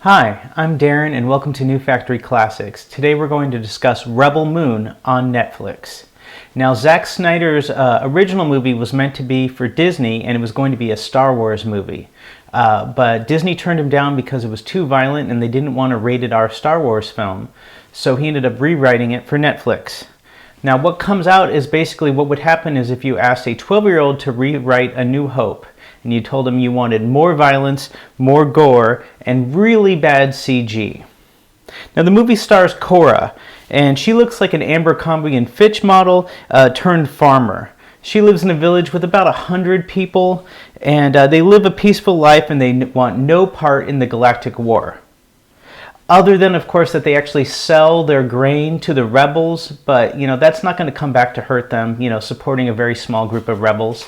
Hi, I'm Darren and welcome to New Factory Classics. Today we're going to discuss Rebel Moon on Netflix. Now, Zack Snyder's original movie was meant to be for Disney and it was going to be a Star Wars movie. But Disney turned him down because it was too violent and they didn't want a rated R Star Wars film. So he ended up rewriting it for Netflix. Now, what comes out is basically what would happen is if you asked a 12-year-old to rewrite A New Hope, and you told him you wanted more violence, more gore, and really bad CG. Now, the movie stars Kora, and she looks like an Abercrombie and Fitch model turned farmer. She lives in a village with about 100 people, and they live a peaceful life, and they want no part in the galactic war. Other than, of course, that they actually sell their grain to the rebels, but, that's not going to come back to hurt them, supporting a very small group of rebels.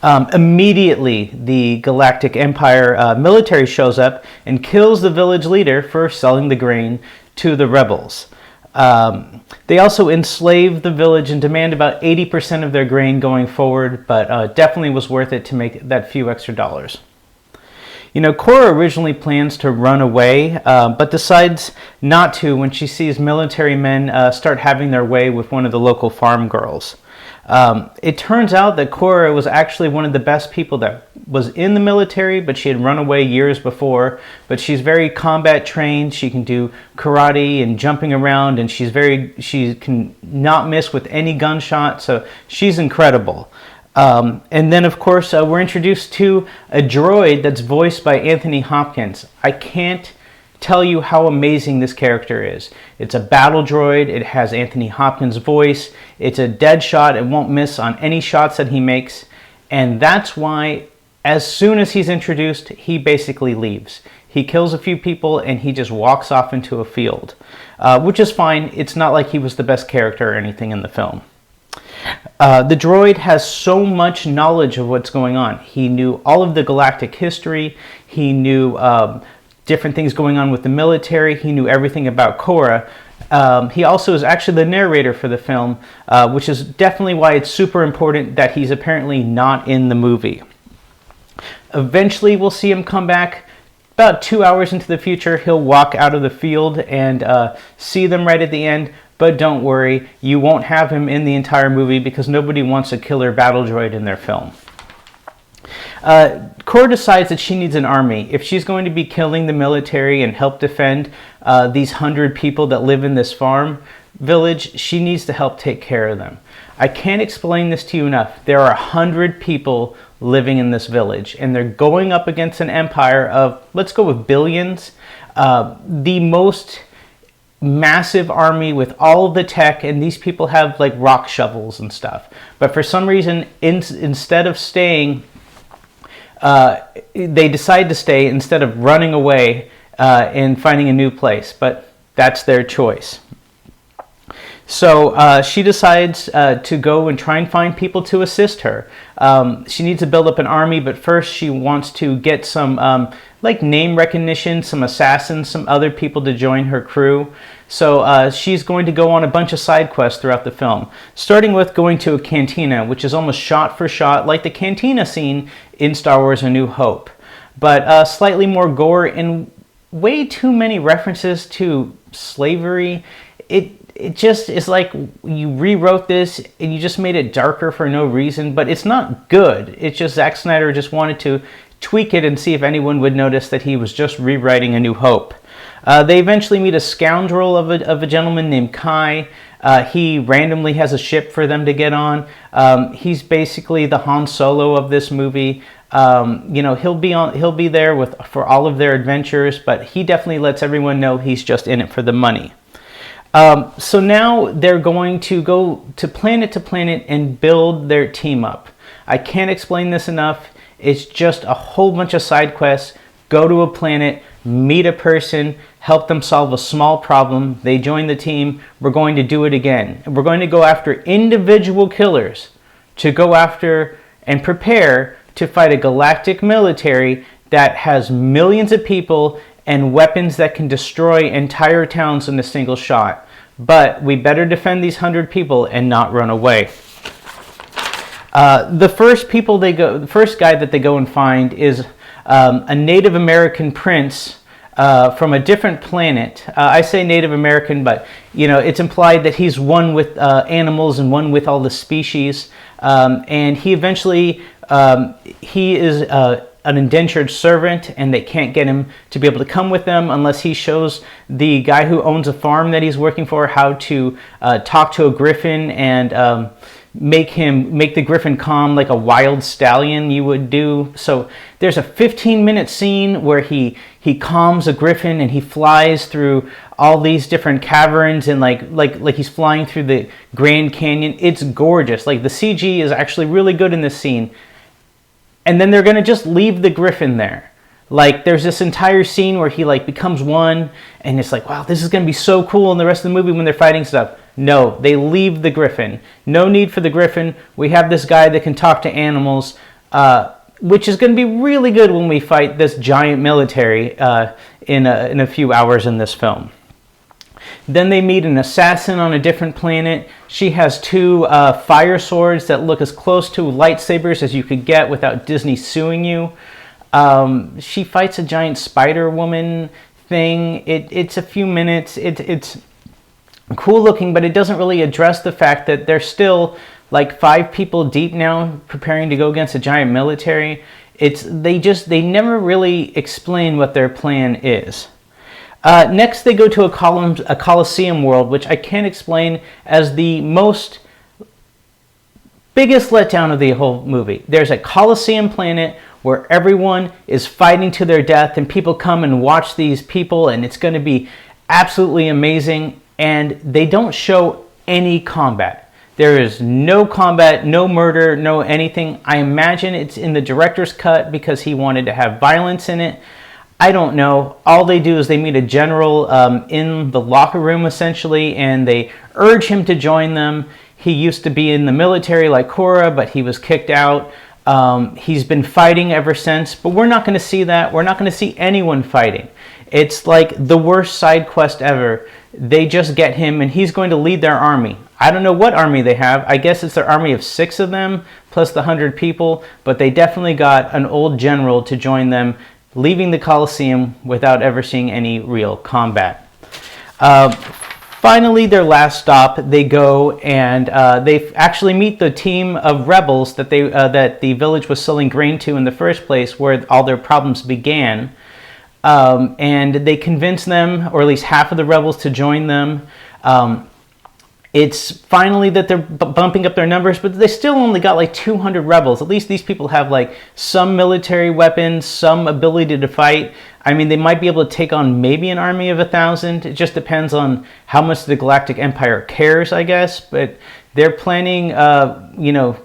Immediately, the Galactic Empire military shows up and kills the village leader for selling the grain to the rebels. They also enslave the village and demand about 80% of their grain going forward, but definitely was worth it to make that few extra dollars. Kora originally plans to run away, but decides not to when she sees military men start having their way with one of the local farm girls. It turns out that Kora was actually one of the best people that was in the military, but she had run away years before. But she's very combat trained. She can do karate and jumping around, and she can not miss with any gunshot. So she's incredible. And then, of course, we're introduced to a droid that's voiced by Anthony Hopkins. I can't tell you how amazing this character is. It's a battle droid. It has Anthony Hopkins' voice. It's a dead shot. It won't miss on any shots that he makes. And that's why, as soon as he's introduced, he basically leaves. He kills a few people and he just walks off into a field, which is fine. It's not like he was the best character or anything in the film. The droid has so much knowledge of what's going on. He knew all of the galactic history. He knew different things going on with the military. He knew everything about Kora. He also is actually the narrator for the film, which is definitely why it's super important that he's apparently not in the movie. Eventually, we'll see him come back. About 2 hours into the future, he'll walk out of the field and see them right at the end. But don't worry, you won't have him in the entire movie because nobody wants a killer battle droid in their film. Kora decides that she needs an army. If she's going to be killing the military and help defend these 100 people that live in this farm village, she needs to help take care of them. I can't explain this to you enough. There are 100 people living in this village, and they're going up against an empire of, let's go with billions, the most massive army with all of the tech, and these people have like rock shovels and stuff. But for some reason, instead of staying, they decide to stay instead of running away and finding a new place. But that's their choice. So she decides to go and try and find people to assist her. She needs to build up an army, but first she wants to get some name recognition, some assassins, some other people to join her crew. So she's going to go on a bunch of side quests throughout the film, starting with going to a cantina, which is almost shot for shot like the cantina scene in Star Wars A New Hope, but slightly more gore and way too many references to slavery. It just is like you rewrote this and you just made it darker for no reason, but it's not good. It's just Zack Snyder just wanted to tweak it and see if anyone would notice that he was just rewriting A New Hope. They eventually meet a scoundrel of a gentleman named Kai. He randomly has a ship for them to get on. He's basically the Han Solo of this movie. He'll be there for all of their adventures, but he definitely lets everyone know he's just in it for the money. So now they're going to go to planet and build their team up. I can't explain this enough. It's just a whole bunch of side quests. Go to a planet, meet a person, help them solve a small problem. They join the team. We're going to do it again. We're going to go after individual killers to go after and prepare to fight a galactic military that has millions of people and weapons that can destroy entire towns in a single shot. But we better defend these 100 people and not run away. The first guy that they go and find is a Native American prince from a different planet. I say Native American, but it's implied that he's one with animals and one with all the species. And he eventually he is an indentured servant, and they can't get him to be able to come with them unless he shows the guy who owns a farm that he's working for how to talk to a griffin and make the griffin calm like a wild stallion you would do. So there's a 15-minute scene where he calms a griffin and he flies through all these different caverns and like he's flying through the Grand Canyon. It's gorgeous. Like, the CG is actually really good in this scene. And then they're gonna just leave the griffin there. Like, there's this entire scene where he becomes one, and it's like, wow, this is gonna be so cool in the rest of the movie when they're fighting stuff. No, they leave the griffin. No need for the griffin. We have this guy that can talk to animals, which is gonna be really good when we fight this giant military in a few hours in this film. Then they meet an assassin on a different planet. She has two fire swords that look as close to lightsabers as you could get without Disney suing you. She fights a giant spider woman thing. It's a few minutes. It's cool looking, but it doesn't really address the fact that they're still like 5 people deep now preparing to go against a giant military. They never really explain what their plan is. Next, they go to a Colosseum world, which I can't explain as the biggest letdown of the whole movie. There's a Colosseum planet where everyone is fighting to their death, and people come and watch these people, and it's going to be absolutely amazing. And they don't show any combat. There is no combat, no murder, no anything. I imagine it's in the director's cut because he wanted to have violence in it. I don't know. All they do is they meet a general in the locker room, essentially, and they urge him to join them. He used to be in the military like Kora, but he was kicked out. He's been fighting ever since, but we're not going to see that. We're not going to see anyone fighting. It's like the worst side quest ever. They just get him, and he's going to lead their army. I don't know what army they have. I guess it's their army of 6 of them, plus the 100 people, but they definitely got an old general to join them, leaving the Colosseum without ever seeing any real combat. Finally, their last stop, they go and they actually meet the team of rebels that the village was selling grain to in the first place, where all their problems began. And they convince them, or at least half of the rebels, to join them. It's finally that they're bumping up their numbers, but they still only got like 200 rebels. At least these people have like some military weapons, some ability to fight. I mean, they might be able to take on maybe an army of 1,000. It just depends on how much the Galactic Empire cares, I guess. But they're planning,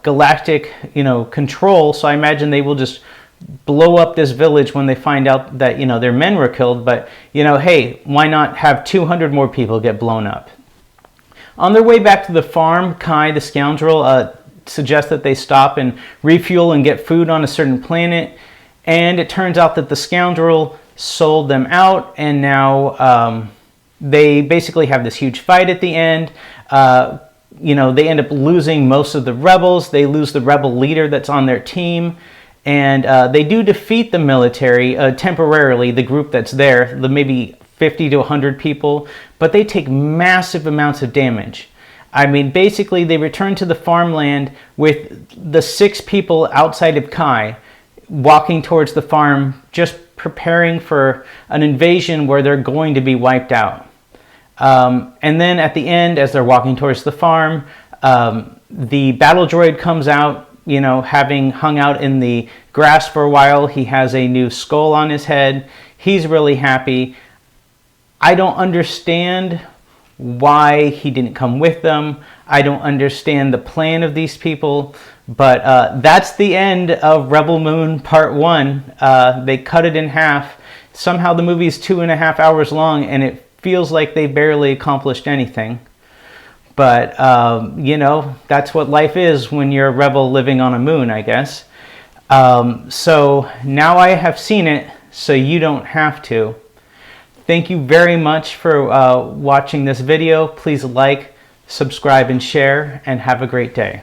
galactic, control. So I imagine they will just blow up this village when they find out that, their men were killed. But, hey, why not have 200 more people get blown up? On their way back to the farm, Kai, the scoundrel, suggests that they stop and refuel and get food on a certain planet. And it turns out that the scoundrel sold them out, and now they basically have this huge fight at the end. They end up losing most of the rebels. They lose the rebel leader that's on their team. And they do defeat the military temporarily, the group that's there, the maybe 50 to 100 people, but they take massive amounts of damage. I mean, basically, they return to the farmland with the 6 people outside of Kai walking towards the farm, just preparing for an invasion where they're going to be wiped out. And then at the end, as they're walking towards the farm, the battle droid comes out, having hung out in the grass for a while. He has a new skull on his head. He's really happy. I don't understand why he didn't come with them. I don't understand the plan of these people. But that's the end of Rebel Moon Part 1. They cut it in half. Somehow the movie is 2.5 hours long, and it feels like they barely accomplished anything. But, that's what life is when you're a rebel living on a moon, I guess. So now I have seen it, so you don't have to. Thank you very much for watching this video. Please like, subscribe, and share, and have a great day.